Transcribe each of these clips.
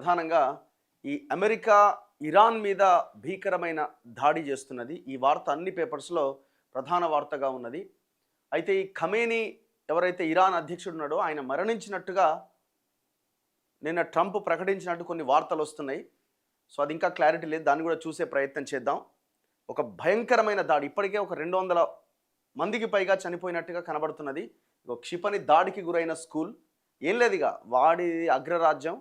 ప్రధానంగా ఈ America Iran మీద భీకరమైన దాడి చేస్తున్నది. ఈ వార్త అన్ని పేపర్స్‌లో ప్రధాన వార్తగా ఉన్నది. అయితే ఈ ఖమేనీ ఎవరైతే ఇరాన్ అధ్యక్షుడు ఉన్నాడో ఆయన మరణించినట్టుగా నిన్న ట్రంప్ ప్రకటించినట్టు కొన్ని వార్తలొస్తున్నాయి. సో అది ఇంకా క్లారిటీ లేదు. దాన్ని కూడా చూసే ప్రయత్నం చేద్దాం. ఒక భయంకరమైన దాడి ఇప్పటికే ఒక 200 మందికి పైగా చనిపోయినట్టుగా కనబడుతున్నది. ఒక క్షిపణి దాడికి గురైన స్కూల్. ఏం లేదు ఇక వాడి అగ్రరాజ్యం,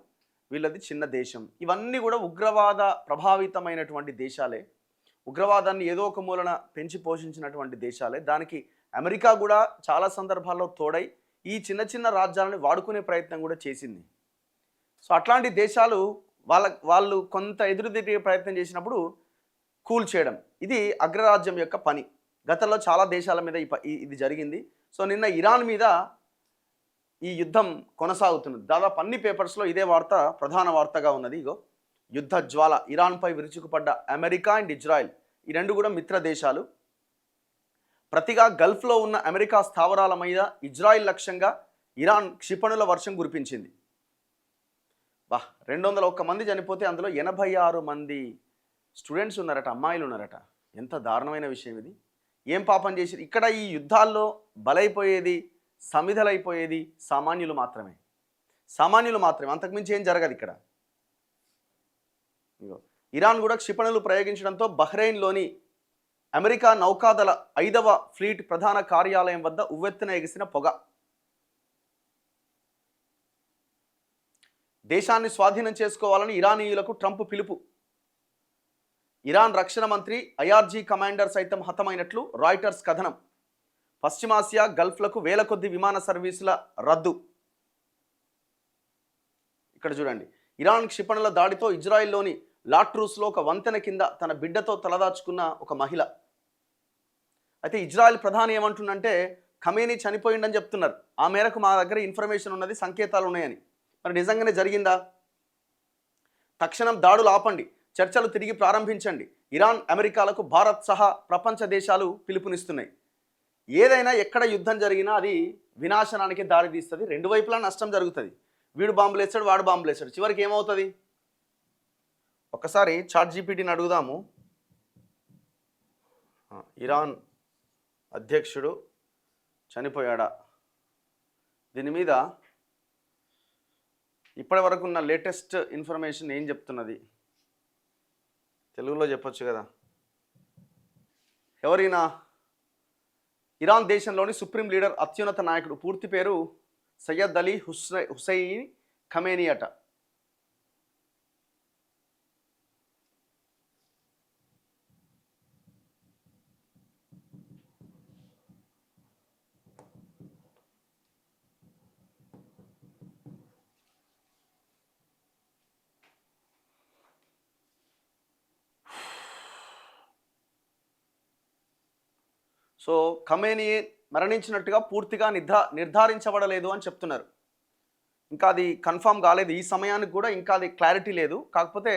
వీళ్ళది చిన్న దేశం. ఇవన్నీ కూడా ఉగ్రవాద ప్రభావితమైనటువంటి దేశాలే. ఉగ్రవాదాన్ని ఏదో ఒక మూలన పెంచి పోషించినటువంటి దేశాలే. దానికి అమెరికా కూడా చాలా సందర్భాల్లో తోడై ఈ చిన్న చిన్న రాజ్యాలను వాడుకునే ప్రయత్నం కూడా చేసింది. సో అట్లాంటి దేశాలు వాళ్ళు కొంత ఎదురుదిరిగే ప్రయత్నం చేసినప్పుడు కూల్ చేయడం, ఇది అగ్రరాజ్యం యొక్క పని. గతంలో చాలా దేశాల మీద ఇది జరిగింది. సో నిన్న ఇరాన్ మీద ఈ యుద్ధం కొనసాగుతున్నది. దాదాపు అన్ని పేపర్స్లో ఇదే వార్త ప్రధాన వార్తగా ఉన్నది. ఇగో యుద్ధ జ్వాల, ఇరాన్పై విరుచుకుపడ్డ అమెరికా అండ్ ఇజ్రాయెల్, ఈ రెండు కూడా మిత్ర దేశాలు. ప్రతిగా గల్ఫ్లో ఉన్న అమెరికా స్థావరాల మీద ఇజ్రాయిల్ లక్ష్యంగా ఇరాన్ క్షిపణుల వర్షం కురిపించింది. 201 మంది చనిపోతే అందులో 86 మంది స్టూడెంట్స్ ఉన్నారట, అమ్మాయిలు ఉన్నారట. ఎంత దారుణమైన విషయం ఇది. ఏం పాపం చేసి ఇక్కడ ఈ యుద్ధాల్లో బలైపోయేది, సమిధలైపోయేది సామాన్యులు మాత్రమే. అంతకుమించి ఏం జరగదు ఇక్కడ. ఇరాన్ కూడా క్షిపణులు ప్రయోగించడంతో బహ్రెయిన్లోని అమెరికా నౌకాదళ 5వ ఫ్లీట్ ప్రధాన కార్యాలయం వద్ద ఉవ్వెత్తున ఎగిసిన పొగ. దేశాన్ని స్వాధీనం చేసుకోవాలని ఇరానీయులకు ట్రంప్ పిలుపు. ఇరాన్ రక్షణ మంత్రి ఐఆర్జీ కమాండర్ సైతం హతమైనట్లు రాయిటర్స్ కథనం. పశ్చిమాసియా, గల్ఫ్లకు వేల కొద్ది విమాన సర్వీసుల రద్దు. ఇక్కడ చూడండి, ఇరాన్ క్షిపణుల దాడితో ఇజ్రాయెల్లోని లాట్రూస్లో ఒక వంతెన కింద తన బిడ్డతో తలదాచుకున్న ఒక మహిళ. అయితే ఇజ్రాయెల్ ప్రధాని ఏమంటుందంటే ఖమేనీ చనిపోయిందని చెప్తున్నారు. ఆ మేరకు మా దగ్గర ఇన్ఫర్మేషన్ ఉన్నది, సంకేతాలు ఉన్నాయని. మరి నిజంగానే జరిగిందా? తక్షణం దాడులు ఆపండి, చర్చలు తిరిగి ప్రారంభించండి. ఇరాన్, అమెరికాలకు భారత్ సహా ప్రపంచ దేశాలు పిలుపునిస్తున్నాయి. ఏదైనా ఎక్కడ యుద్ధం జరిగినా అది వినాశనానికి దారి తీస్తుంది. రెండు వైపులా నష్టం జరుగుతుంది. వీడు బాంబులు వేస్తాడు, వాడు బాంబులు వేస్తాడు. చివరికి ఏమవుతుంది? ఒక్కసారి చాట్‌జీపీటీని అడుగుదాము. ఇరాన్ అధ్యక్షుడు చనిపోయాడా? దీని మీద ఇప్పటి వరకు ఉన్న లేటెస్ట్ ఇన్ఫర్మేషన్ ఏం చెప్తున్నది? తెలుగులో చెప్పొచ్చు కదా. ఎవరైనా ఇరాన్ దేశంలోని సుప్రీం లీడర్, అత్యున్నత నాయకుడు. పూర్తి పేరు సయ్యద్ అలీ హుసైన్ ఖమేనీ అట. సో ఖమేనీ మరణించినట్టుగా పూర్తిగా నిర్ధారించబడలేదు అని చెప్తున్నారు. ఇంకా అది కన్ఫర్మ్ కాలేదు. ఈ సమయానికి కూడా ఇంకా అది క్లారిటీ లేదు. కాకపోతే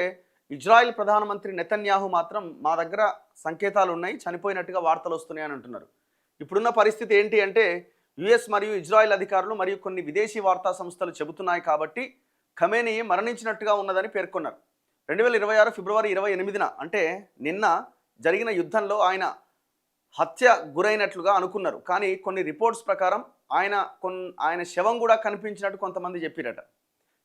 ఇజ్రాయెల్ ప్రధానమంత్రి నెతన్యాహు మాత్రం మా దగ్గర సంకేతాలు ఉన్నాయి, చనిపోయినట్టుగా వార్తలు వస్తున్నాయి అని అంటున్నారు. ఇప్పుడున్న పరిస్థితి ఏంటి అంటే యుఎస్ మరియు ఇజ్రాయెల్ అధికారులు మరియు కొన్ని విదేశీ వార్తా సంస్థలు చెబుతున్నాయి కాబట్టి ఖమేనీ మరణించినట్టుగా ఉన్నదని పేర్కొన్నారు. 2026 ఫిబ్రవరి 28న అంటే నిన్న జరిగిన యుద్ధంలో ఆయన హత్య గురైనట్లుగా అనుకున్నారు. కానీ కొన్ని రిపోర్ట్స్ ప్రకారం ఆయన శవం కూడా కనిపించినట్టు కొంతమంది చెప్పారట.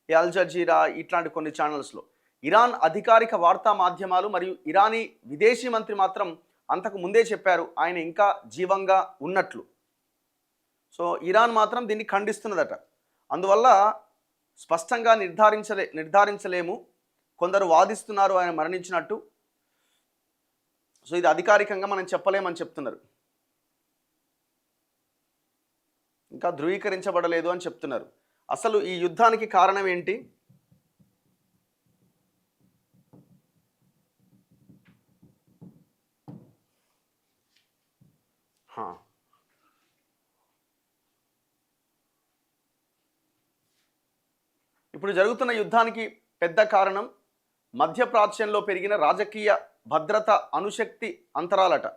ఈ అల్ జజీరా ఇట్లాంటి కొన్ని ఛానల్స్లో. ఇరాన్ అధికారిక వార్తా మాధ్యమాలు మరియు ఇరానీ విదేశీ మంత్రి మాత్రం అంతకు ముందే చెప్పారు ఆయన ఇంకా జీవంగా ఉన్నట్లు. సో ఇరాన్ మాత్రం దీన్ని ఖండిస్తున్నదట. అందువల్ల స్పష్టంగా నిర్ధారించలేము. కొందరు వాదిస్తున్నారు ఆయన మరణించినట్టు. సో ఇది అధికారికంగా మనం చెప్పలేమని చెప్తున్నారు. ఇంకా ధృవీకరించబడలేదు అని చెప్తున్నారు. అసలు ఈ యుద్ధానికి కారణం ఏంటి? ఇప్పుడు జరుగుతున్న యుద్ధానికి పెద్ద కారణం మధ్యప్రాచ్యంలో పెరిగిన రాజకీయ భద్రత అణుశక్తి అంతరాలట.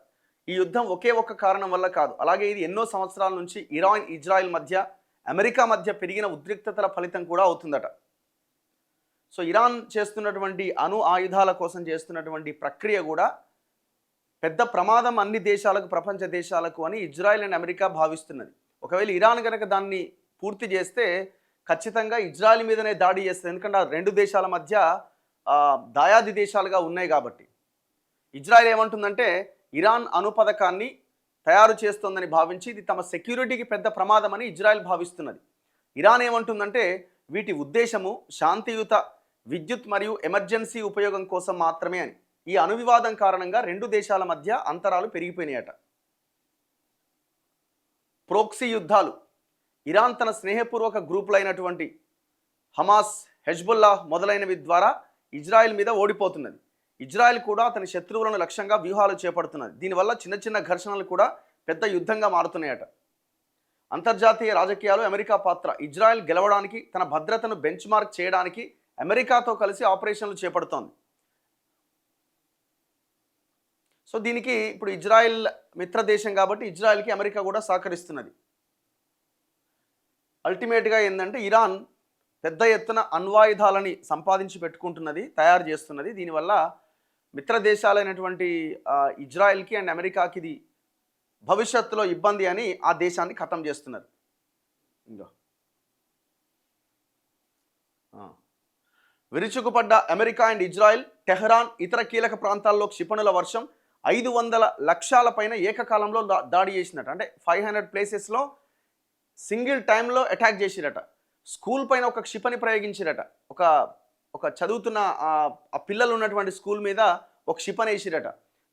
ఈ యుద్ధం ఒకే ఒక్క కారణం వల్ల కాదు. అలాగే ఇది ఎన్నో సంవత్సరాల నుంచి ఇరాన్, ఇజ్రాయెల్ మధ్య, అమెరికా మధ్య పెరిగిన ఉద్రిక్తతల ఫలితం కూడా అవుతుందట. సో ఇరాన్ చేస్తున్నటువంటి అణు ఆయుధాల కోసం చేస్తున్నటువంటి ప్రక్రియ కూడా పెద్ద ప్రమాదం అన్ని దేశాలకు, ప్రపంచ దేశాలకు అని ఇజ్రాయెల్ అండ్ అమెరికా భావిస్తున్నది. ఒకవేళ ఇరాన్ కనుక దాన్ని పూర్తి చేస్తే ఖచ్చితంగా ఇజ్రాయెల్ మీదనే దాడి చేస్తుంది. ఎందుకంటే ఆ రెండు దేశాల మధ్య దాయాది దేశాలుగా ఉన్నాయి కాబట్టి. ఇజ్రాయెల్ ఏమంటుందంటే ఇరాన్ అణు పథకాన్ని తయారు చేస్తోందని భావించి ఇది తమ సెక్యూరిటీకి పెద్ద ప్రమాదం అని ఇజ్రాయెల్ భావిస్తున్నది. ఇరాన్ ఏమంటుందంటే వీటి ఉద్దేశము శాంతియుత విద్యుత్ మరియు ఎమర్జెన్సీ ఉపయోగం కోసం మాత్రమే అని. ఈ అణు వివాదం కారణంగా రెండు దేశాల మధ్య అంతరాలు పెరిగిపోయినాయట. ప్రోక్సీ యుద్ధాలు. ఇరాన్ తన స్నేహపూర్వక గ్రూపులైనటువంటి హమాస్, హెజ్బుల్లా మొదలైనవి ద్వారా ఇజ్రాయెల్ మీద ఓడిపోతున్నది. ఇజ్రాయెల్ కూడా తన శత్రువులను లక్ష్యంగా వ్యూహాలు చేపడుతున్నది. దీనివల్ల చిన్న చిన్న ఘర్షణలు కూడా పెద్ద యుద్ధంగా మారుతున్నాయట. అంతర్జాతీయ రాజకీయాలు అమెరికా పాత్ర. ఇజ్రాయెల్ గెలవడానికి, తన భద్రతను బెంచ్ మార్క్ చేయడానికి అమెరికాతో కలిసి ఆపరేషన్లు చేపడుతోంది. సో దీనికి ఇప్పుడు ఇజ్రాయెల్ మిత్ర దేశం కాబట్టి ఇజ్రాయెల్కి అమెరికా కూడా సహకరిస్తున్నది. అల్టిమేట్గా ఏంటంటే ఇరాన్ పెద్ద ఎత్తున అణ్వాయుధాలని సంపాదించి పెట్టుకుంటున్నది, తయారు చేస్తున్నది. దీనివల్ల మిత్ర దేశాలైనటువంటి ఇజ్రాయెల్కి అండ్ అమెరికాకి ఇది భవిష్యత్తులో ఇబ్బంది అని ఆ దేశాన్ని ఖతం చేస్తున్నారు. ఇంకా విరుచుకుపడ్డ అమెరికా అండ్ ఇజ్రాయెల్, టెహరాన్ ఇతర కీలక ప్రాంతాల్లో క్షిపణుల వర్షం. 500 లక్ష్యాల పైన ఏకకాలంలో దాడి చేసినట్టు. అంటే 500 ప్లేసెస్లో సింగిల్ టైంలో అటాక్ చేసిరట. స్కూల్ పైన ఒక క్షిపణి ప్రయోగించిరట. ఒక చదువుతున్న ఆ పిల్లలు ఉన్నటువంటి స్కూల్ మీద ఒక క్షిపణి వేసిరట.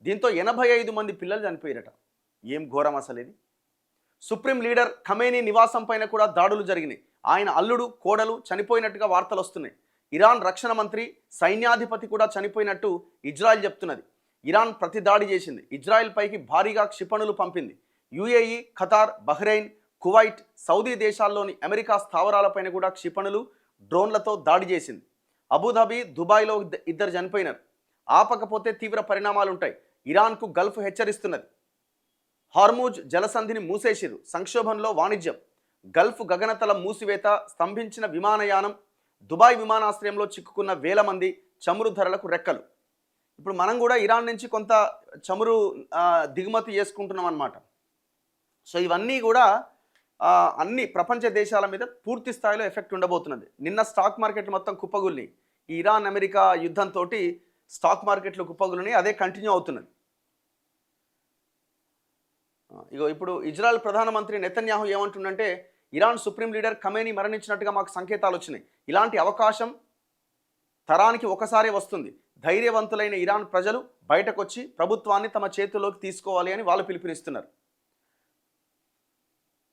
దీంతో 85 మంది పిల్లలు చనిపోయారట. ఏం ఘోరం అసలు ఇది. సుప్రీం లీడర్ ఖమేనీ నివాసం పైన కూడా దాడులు జరిగినాయి. ఆయన అల్లుడు, కోడలు చనిపోయినట్టుగా వార్తలు వస్తున్నాయి. ఇరాన్ రక్షణ మంత్రి, సైన్యాధిపతి కూడా చనిపోయినట్టు ఇజ్రాయెల్ చెప్తున్నది. ఇరాన్ ప్రతి దాడి చేసింది. ఇజ్రాయెల్ పైకి భారీగా క్షిపణులు పంపింది. UAE, Qatar, Bahrain, Kuwait, Saudi దేశాల్లోని అమెరికా స్థావరాలపైన కూడా క్షిపణులు, డ్రోన్లతో దాడి చేసింది. అబుధాబి, దుబాయ్లో 2 చనిపోయినారు. ఆపకపోతే తీవ్ర పరిణామాలు ఉంటాయి. ఇరాన్కు గల్ఫ్ హెచ్చరిస్తున్నది. హార్మూజ్ జలసంధిని మూసేసిరు. సంక్షోభంలో వాణిజ్యం. గల్ఫ్ గగనతలం మూసివేత, స్తంభించిన విమానయానం. దుబాయ్ విమానాశ్రయంలో చిక్కుకున్న 1000 మంది. చమురు ధరలకు రెక్కలు. ఇప్పుడు మనం కూడా ఇరాన్ నుంచి కొంత చమురు దిగుమతి చేసుకుంటున్నాం అన్నమాట. సో ఇవన్నీ కూడా అన్ని ప్రపంచ దేశాల మీద పూర్తి స్థాయిలో ఎఫెక్ట్ ఉండబోతున్నది. నిన్న స్టాక్ మార్కెట్లు మొత్తం కుప్పగుల్ని. ఈ ఇరాన్ అమెరికా యుద్ధంతో స్టాక్ మార్కెట్లు కుప్పగుల్ని. అదే కంటిన్యూ అవుతున్నది. ఇప్పుడు ఇజ్రాయెల్ ప్రధానమంత్రి నెతన్యాహు ఏమంటుండంటే ఇరాన్ సుప్రీం లీడర్ ఖమేనీ మరణించినట్టుగా మాకు సంకేతాలు వచ్చినాయి. ఇలాంటి అవకాశం తరానికి ఒకసారి వస్తుంది. ధైర్యవంతులైన ఇరాన్ ప్రజలు బయటకొచ్చి ప్రభుత్వాన్ని తమ చేతుల్లోకి తీసుకోవాలి అని వాళ్ళు పిలుపునిస్తున్నారు.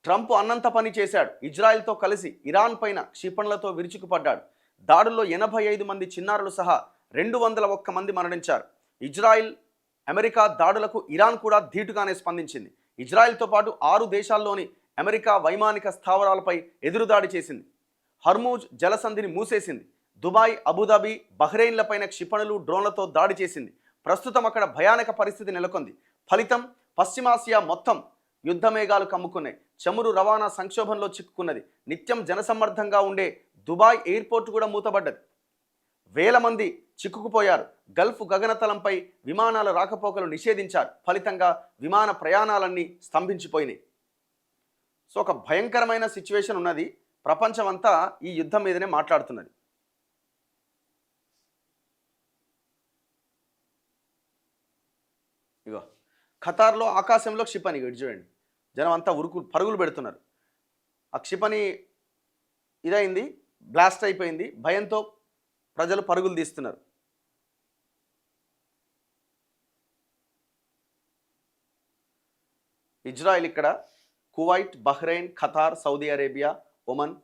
ట్రంప్ అన్నంత పని చేశాడు. ఇజ్రాయెల్తో కలిసి ఇరాన్ పైన క్షిపణులతో విరుచుకుపడ్డాడు. దాడుల్లో 85 మంది చిన్నారులు సహా 201 మంది మరణించారు. ఇజ్రాయెల్, అమెరికా దాడులకు ఇరాన్ కూడా ధీటుగానే స్పందించింది. ఇజ్రాయెల్తో పాటు 6 దేశాల్లోని అమెరికా వైమానిక స్థావరాలపై ఎదురుదాడి చేసింది. హర్మూజ్ జలసంధిని మూసేసింది. దుబాయ్, అబుదాబి, బహ్రెయిన్లపైన క్షిపణులు, డ్రోన్లతో దాడి చేసింది. ప్రస్తుతం అక్కడ భయానక పరిస్థితి నెలకొంది. ఫలితం పశ్చిమాసియా మొత్తం యుద్ధమేఘాలు కమ్ముకున్నాయి. చమురు రవాణా సంక్షోభంలో చిక్కుకున్నది. నిత్యం జనసమ్మర్దంగా ఉండే దుబాయ్ ఎయిర్పోర్ట్ కూడా మూతబడ్డది. 1000 మంది చిక్కుకుపోయారు. గల్ఫ్ గగనతలంపై విమానాల రాకపోకలు నిషేధించారు. ఫలితంగా విమాన ప్రయాణాలన్నీ స్తంభించిపోయినాయి. సో ఒక భయంకరమైన సిచ్యువేషన్ ఉన్నది. ప్రపంచమంతా ఈ యుద్ధం మీదనే మాట్లాడుతున్నది. ఇగో ఖతార్లో ఆకాశంలో క్షిపణి. ఇటు చూడండి, జనం అంతా పరుగులు పెడుతున్నారు. ఆ క్షిపణి ఇదైంది, బ్లాస్ట్ అయిపోయింది. భయంతో ప్రజలు పరుగులు తీస్తున్నారు. ఇజ్రాయెల్ ఇక్కడ, Kuwait, Bahrain, Qatar, Saudi Arabia, Oman.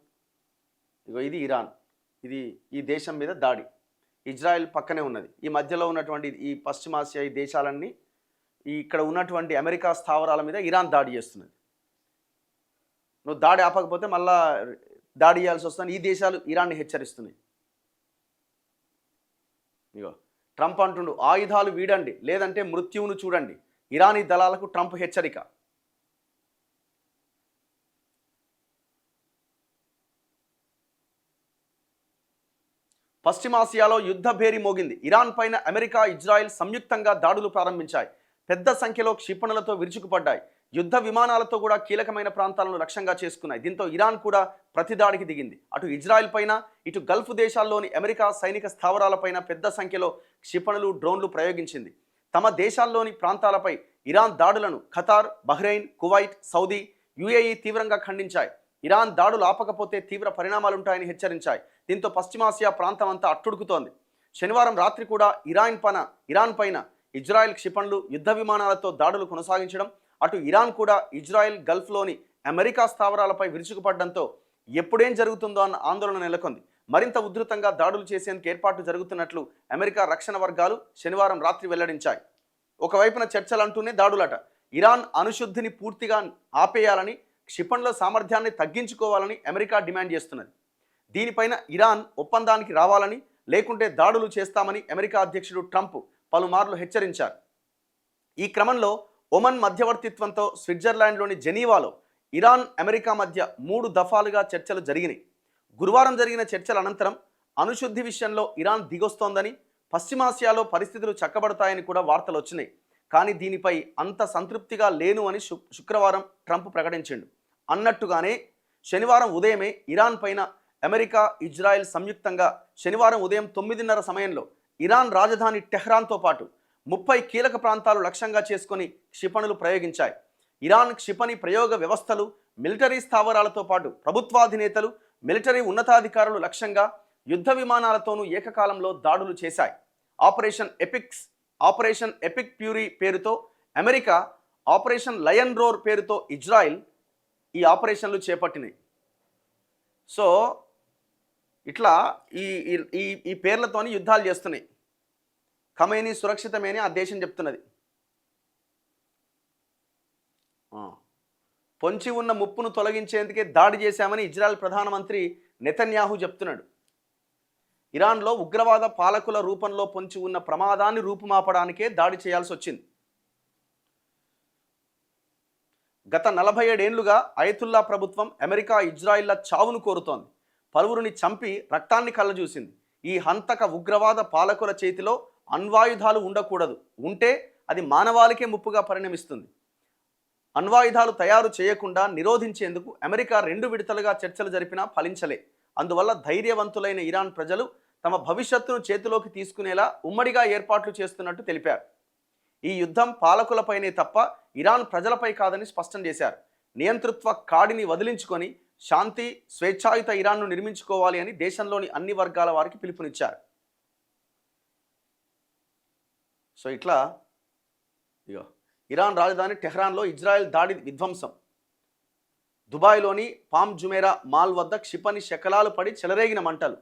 ఇగో ఇది ఇరాన్. ఇది ఈ దేశం మీద దాడి. ఇజ్రాయెల్ పక్కనే ఉన్నది. ఈ మధ్యలో ఉన్నటువంటి ఈ పశ్చిమాసియా ఈ దేశాలన్నీ ఇక్కడ ఉన్నటువంటి అమెరికా స్థావరాల మీద ఇరాన్ దాడి చేస్తున్నది. నువ్వు దాడి ఆపకపోతే మళ్ళా దాడి చేయాల్సి వస్తుందని ఈ దేశాలు ఇరాన్ని హెచ్చరిస్తున్నాయి. ఇగో ట్రంప్ అంటుండు ఆయుధాలు వీడండి లేదంటే మృత్యువును చూడండి. ఇరానీ దళాలకు ట్రంప్ హెచ్చరిక. పశ్చిమాసియాలో యుద్ధ భేరి మోగింది. ఇరాన్ పైన అమెరికా, ఇజ్రాయెల్ సంయుక్తంగా దాడులు ప్రారంభించాయి. పెద్ద సంఖ్యలో క్షిపణులతో విరుచుకుపడ్డాయి. యుద్ధ విమానాలతో కూడా కీలకమైన ప్రాంతాలను లక్ష్యంగా చేసుకున్నాయి. దీంతో ఇరాన్ కూడా ప్రతిదాడికి దిగింది. అటు ఇజ్రాయెల్ పైన, ఇటు గల్ఫ్ దేశాల్లోని అమెరికా సైనిక స్థావరాలపైన పెద్ద సంఖ్యలో క్షిపణులు, డ్రోన్లు ప్రయోగించింది. తమ దేశాల్లోని ప్రాంతాలపై ఇరాన్ దాడులను Qatar, Bahrain, Kuwait, Saudi, UAE తీవ్రంగా ఖండించాయి. ఇరాన్ దాడులు ఆపకపోతే తీవ్ర పరిణామాలుంటాయని హెచ్చరించాయి. దీంతో పశ్చిమాసియా ప్రాంతం అంతా అట్టుడుకుతోంది. శనివారం రాత్రి కూడా ఇరాన్ పైన ఇజ్రాయెల్ క్షిపణులు, యుద్ధ విమానాలతో దాడులు కొనసాగించడం, అటు ఇరాన్ కూడా ఇజ్రాయెల్ గల్ఫ్లోని అమెరికా స్థావరాలపై విరుచుకుపడడంతో ఎప్పుడేం జరుగుతుందో అన్న ఆందోళన నెలకొంది. మరింత ఉధృతంగా దాడులు చేసేందుకు ఏర్పాట్లు జరుగుతున్నట్లు అమెరికా రక్షణ వర్గాలు శనివారం రాత్రి వెల్లడించాయి. ఒకవైపున చర్చలు అంటూనే దాడులట. ఇరాన్ అణుశుద్ధిని పూర్తిగా ఆపేయాలని, క్షిపణుల సామర్థ్యాన్ని తగ్గించుకోవాలని అమెరికా డిమాండ్ చేస్తున్నది. దీనిపైన ఇరాన్ ఒప్పందానికి రావాలని, లేకుంటే దాడులు చేస్తామని అమెరికా అధ్యక్షుడు ట్రంప్ పలుమార్లు హెచ్చరించారు. ఈ క్రమంలో ఒమన్ మధ్యవర్తిత్వంతో స్విట్జర్లాండ్లోని జెనీవాలో ఇరాన్, అమెరికా మధ్య 3 దఫాలుగా చర్చలు జరిగినాయి. గురువారం జరిగిన చర్చల అనంతరం అణుశుద్ధి విషయంలో ఇరాన్ దిగొస్తోందని, పశ్చిమాసియాలో పరిస్థితులు చక్కబడతాయని కూడా వార్తలు వచ్చినాయి. కానీ దీనిపై అంత సంతృప్తిగా లేను అని శుక్రవారం ట్రంప్ ప్రకటించిండు. అన్నట్టుగానే శనివారం ఉదయమే ఇరాన్ పైన అమెరికా, ఇజ్రాయెల్ సంయుక్తంగా శనివారం ఉదయం 9:30 సమయంలో ఇరాన్ రాజధాని టెహ్రాన్తో పాటు 30 కీలక ప్రాంతాలు లక్ష్యంగా చేసుకొని క్షిపణులు ప్రయోగించాయి. ఇరాన్ క్షిపణి ప్రయోగ వ్యవస్థలు, మిలిటరీ స్థావరాలతో పాటు ప్రభుత్వాధినేతలు, మిలిటరీ ఉన్నతాధికారులు లక్ష్యంగా యుద్ధ విమానాలతోనూ ఏకకాలంలో దాడులు చేశాయి. ఆపరేషన్ ఎపిక్ ప్యూరీ పేరుతో అమెరికా, ఆపరేషన్ లయన్ రోర్ పేరుతో ఇజ్రాయెల్ ఈ ఆపరేషన్లు చేపట్టినాయి. సో ఇట్లా ఈ పేర్లతోని యుద్ధాలు చేస్తున్నాయి. ఖమేనీ సురక్షితమేని ఆ దేశం చెప్తున్నది. పొంచి ఉన్న ముప్పును తొలగించేందుకే దాడి చేశామని ఇజ్రాయెల్ ప్రధానమంత్రి నెతన్యాహు చెప్తున్నాడు. ఇరాన్లో ఉగ్రవాద పాలకుల రూపంలో పొంచి ఉన్న ప్రమాదాన్ని రూపుమాపడానికే దాడి చేయాల్సి వచ్చింది. గత 47 ఏళ్లుగా అయతుల్లా ప్రభుత్వం అమెరికా, ఇజ్రాయిల్ల చావును కోరుతోంది. పలువురిని చంపి రక్తాన్ని కళ్ళజూసింది. ఈ హంతక ఉగ్రవాద పాలకుల చేతిలో అణ్వాయుధాలు ఉండకూడదు. ఉంటే అది మానవాళికే ముప్పుగా పరిణమిస్తుంది. అణ్వాయుధాలు తయారు చేయకుండా నిరోధించేందుకు అమెరికా 2 విడతలుగా చర్చలు జరిపినా ఫలించలే. అందువల్ల ధైర్యవంతులైన ఇరాన్ ప్రజలు తమ భవిష్యత్తును చేతిలోకి తీసుకునేలా ఉమ్మడిగా ఏర్పాట్లు చేస్తున్నట్టు తెలిపారు. ఈ యుద్ధం పాలకులపైనే తప్ప ఇరాన్ ప్రజలపై కాదని స్పష్టం చేశారు. నియంతృత్వ కాడిని వదిలించుకొని శాంతి, స్వేచ్ఛాయుత ఇరాన్ను నిర్మించుకోవాలి అని దేశంలోని అన్ని వర్గాల వారికి పిలుపునిచ్చారు. సో ఇట్లా ఇరాన్ రాజధాని టెహ్రాన్లో ఇజ్రాయెల్ దాడి విధ్వంసం. దుబాయ్లోని పామ్ జుమేరా మాల్ వద్ద క్షిపణి శకలాలు పడి చెలరేగిన మంటలు.